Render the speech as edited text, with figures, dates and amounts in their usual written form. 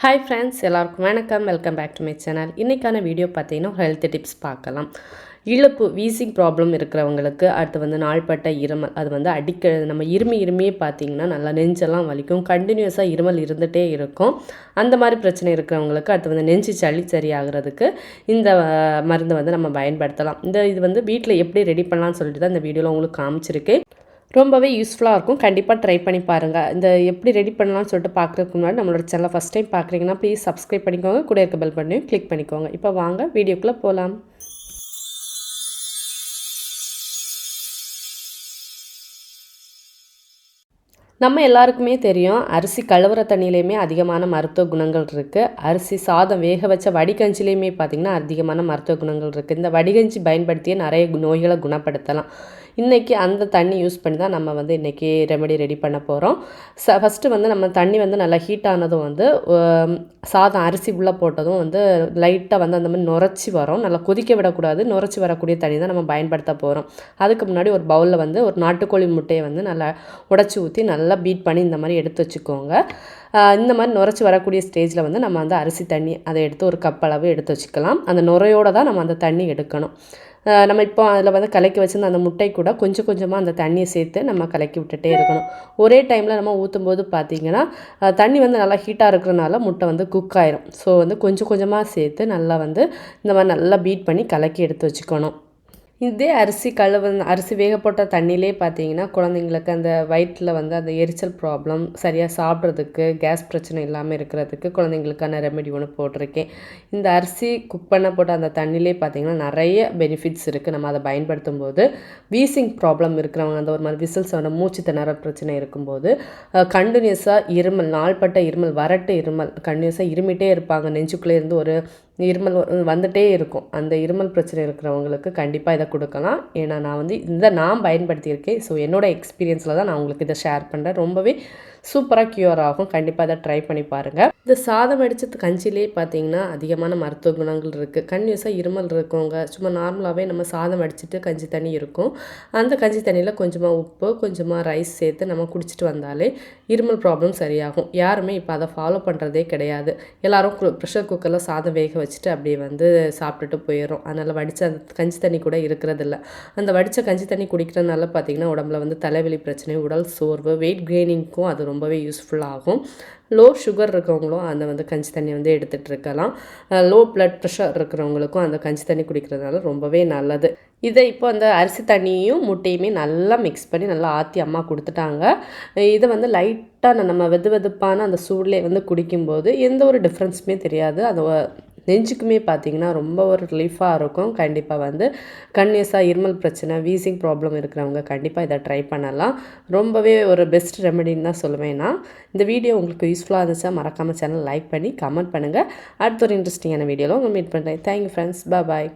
Hi friends, எல்லாருக்கும் வணக்கம். Welcome back to my channel. இன்றைக்கான வீடியோ பார்த்தீங்கன்னா ஹெல்த் டிப்ஸ் பார்க்கலாம். இழுப்பு வீசிங் ப்ராப்ளம் இருக்கிறவங்களுக்கு, அடுத்து வந்து நாள்பட்ட இருமல், அது வந்து நம்ம இருமியே பார்த்தீங்கன்னா நல்லா நெஞ்செல்லாம் வலிக்கும். கண்டினியூஸாக இருமல் இருந்துகிட்டே இருக்கும். அந்த மாதிரி பிரச்சனை இருக்கிறவங்களுக்கு, அடுத்து வந்து நெஞ்சு சளி சரியாகிறதுக்கு இந்த மருந்து வந்து நம்ம பயன்படுத்தலாம். இது வந்து வீட்டில் எப்படி ரெடி பண்ணலாம்னு சொல்லிட்டு தான் இந்த வீடியோவில் உங்களுக்கு காமிச்சிருக்கேன். ரொம்பவே யூஸ்ஃபுல்லாக இருக்கும். கண்டிப்பாக ட்ரை பண்ணி பாருங்கள். இந்த எப்படி ரெடி பண்ணலாம்னு சொல்லிட்டு பார்க்குறதுக்கு முன்னாடி நம்மளோட சேனலை ஃபஸ்ட் டைம் பார்க்குறீங்கன்னா ப்ளீஸ் சப்ஸ்கிரைப் பண்ணிக்கோங்க. கூட இருக்க பெல் பட்டனையும் கிளிக் பண்ணிக்கோங்க. இப்போ வாங்க வீடியோக்குள்ளே போகலாம். நம்ம எல்லாருக்குமே தெரியும், அரிசி கழுவுற தண்ணியிலையுமே அதிகமான மருத்துவ குணங்கள் இருக்குது. அரிசி சாதம் வேக வச்ச வடிகஞ்சிலையுமே பார்த்திங்கன்னா அதிகமான மருத்துவ குணங்கள் இருக்குது. இந்த வடிகஞ்சி பயன்படுத்தியே நிறைய நோய்களை குணப்படுத்தலாம். இன்றைக்கி அந்த தண்ணி யூஸ் பண்ணி தான் நம்ம வந்து இன்றைக்கி ரெமெடி ரெடி பண்ண போகிறோம். ஃபஸ்ட்டு வந்து நம்ம தண்ணி வந்து நல்லா ஹீட் ஆனதும் வந்து சாதம் அரிசி உள்ளே போட்டதும் வந்து லைட்டாக வந்து அந்த மாதிரி நுரைச்சி வரும். நல்லா கொதிக்க விடக்கூடாது. நுரைச்சி வரக்கூடிய தண்ணி தான் நம்ம பயன்படுத்த போகிறோம். அதுக்கு முன்னாடி ஒரு பவுலில் வந்து ஒரு நாட்டுக்கோழி முட்டையை வந்து நல்லா உடச்சி ஊற்றி நல்லா பீட் பண்ணி இந்த மாதிரி எடுத்து வச்சுக்கோங்க. இந்த மாதிரி நுரைச்சி வரக்கூடிய ஸ்டேஜில் வந்து நம்ம அந்த அரிசி தண்ணி அதை எடுத்து ஒரு கப் அளவு எடுத்து வச்சுக்கலாம். அந்த நுரையோடு தான் நம்ம அந்த தண்ணி எடுக்கணும். நம்ம இப்போ அதில் வந்து கலக்கி வச்சுருந்த அந்த முட்டை கூட கொஞ்சம் கொஞ்சமாக அந்த தண்ணியை சேர்த்து நம்ம கலக்கி விட்டுட்டே இருக்கணும். ஒரே டைமில் நம்ம ஊற்றும்போது பார்த்திங்கன்னா தண்ணி வந்து நல்லா ஹீட்டாக இருக்கிறனால முட்டை வந்து குக் ஆயிரும். ஸோ வந்து கொஞ்சம் கொஞ்சமாக சேர்த்து நல்லா வந்து இந்த மாதிரி நல்லா பீட் பண்ணி கலக்கி எடுத்து வச்சுக்கணும். இதே அரிசி வேக போட்ட தண்ணியிலே பார்த்தீங்கன்னா குழந்தைங்களுக்கு அந்த வயிற்றில் வந்து அந்த எரிச்சல் ப்ராப்ளம் சரியாக சாப்பிட்றதுக்கு, கேஸ் பிரச்சனை இல்லாமல் இருக்கிறதுக்கு குழந்தைங்களுக்கான ரெமெடி ஒன்று போட்டிருக்கேன். இந்த அரிசி குக் பண்ண போட்ட அந்த தண்ணியிலே பார்த்தீங்கன்னா நிறைய பெனிஃபிட்ஸ் இருக்குது. நம்ம அதை பயன்படுத்தும் போது வீசிங் ப்ராப்ளம் இருக்கிறவங்க, அந்த ஒரு மாதிரி விசில்ஸோட மூச்சு திணற பிரச்சனை இருக்கும்போது கண்டினியூஸாக இருமல், நாள்பட்ட இருமல், வறட்டு இருமல் கண்டினியூஸாக இருமிட்டே இருப்பாங்க. நெஞ்சுக்குள்ளே இருந்து ஒரு இருமல் வந்துகிட்டே இருக்கும். அந்த இருமல் பிரச்சனை இருக்கிறவங்களுக்கு கண்டிப்பாக இதை கொடுக்கலாம். ஏன்னா நான் பயன்படுத்தியிருக்கேன். ஸோ என்னோடய எக்ஸ்பீரியன்ஸில் தான் நான் உங்களுக்கு இதை ஷேர் பண்ணுறேன். ரொம்பவே சூப்பராக க்யூர் ஆகும். கண்டிப்பாக அதை ட்ரை பண்ணி பாருங்கள். இந்த சாதம் வடித்த கஞ்சிலே பார்த்தீங்கன்னா அதிகமான மருத்துவ குணங்கள் இருக்குது. கண்டினியூஸாக இருமல் இருக்கவங்க சும்மா நார்மலாகவே நம்ம சாதம் வடிச்சிட்டு கஞ்சி தண்ணி இருக்கும். அந்த கஞ்சி தண்ணியில் கொஞ்சமாக உப்பு, கொஞ்சமாக ரைஸ் சேர்த்து நம்ம குடிச்சிட்டு வந்தாலே இருமல் ப்ராப்ளம் சரியாகும். யாருமே இப்போ அதை ஃபாலோ பண்ணுறதே கிடையாது. எல்லோரும் ப்ரெஷர் குக்கரில் சாதம் வேக வச்சுட்டு அப்படியே வந்து சாப்பிட்டுட்டு போயிடும். அதனால் வடித்த அந்த கஞ்சி தண்ணி கூட இருக்கிறதில்ல. அந்த வடித்த கஞ்சி தண்ணி குடிக்கிறதுனால பார்த்திங்கன்னா உடம்புல வந்து தலைவலி பிரச்சனை, உடல் சோர்வு, வெயிட் கெய்னிங்க்கும் அது ரொம்பவே யூஸ்ஃபுல்லாகும். லோ சுகர் இருக்கவங்களும் அந்த வந்து கஞ்சி தண்ணி வந்து எடுத்துகிட்டு இருக்கலாம். லோ பிளட் ப்ரெஷர் இருக்கிறவங்களுக்கும் அந்த கஞ்சி தண்ணி குடிக்கிறதுனால ரொம்பவே நல்லது. இதை இப்போ அந்த அரிசி தண்ணியும் முட்டையுமே நல்லா மிக்ஸ் பண்ணி நல்லா ஆற்றி அம்மா கொடுத்துட்டாங்க. இதை வந்து லைட்டாக நம்ம வெதுவெதுப்பான அந்த சூடிலே வந்து குடிக்கும்போது எந்த ஒரு டிஃப்ரென்ஸுமே தெரியாது. அது நெஞ்சுக்குமே பார்த்திங்கன்னா ரொம்ப ஒரு ரிலீஃபாக இருக்கும். கண்டிப்பாக வந்து கன்னியஸாக இருமல் பிரச்சனை, வீசிங் ப்ராப்ளம் இருக்கிறவங்க கண்டிப்பாக இதை ட்ரை பண்ணலாம். ரொம்பவே ஒரு பெஸ்ட் ரெமெடின்னு தான் சொல்லுவேன் நான். இந்த வீடியோ உங்களுக்கு யூஸ்ஃபுல்லாக இருந்துச்சா மறக்காமல் சேனல் லைக் பண்ணி கமெண்ட் பண்ணுங்கள். அடுத்த ஒரு இன்ட்ரெஸ்டிங்கான வீடியோவில் உங்களை மீட் பண்ணுறேன். Thank you friends. பாய்.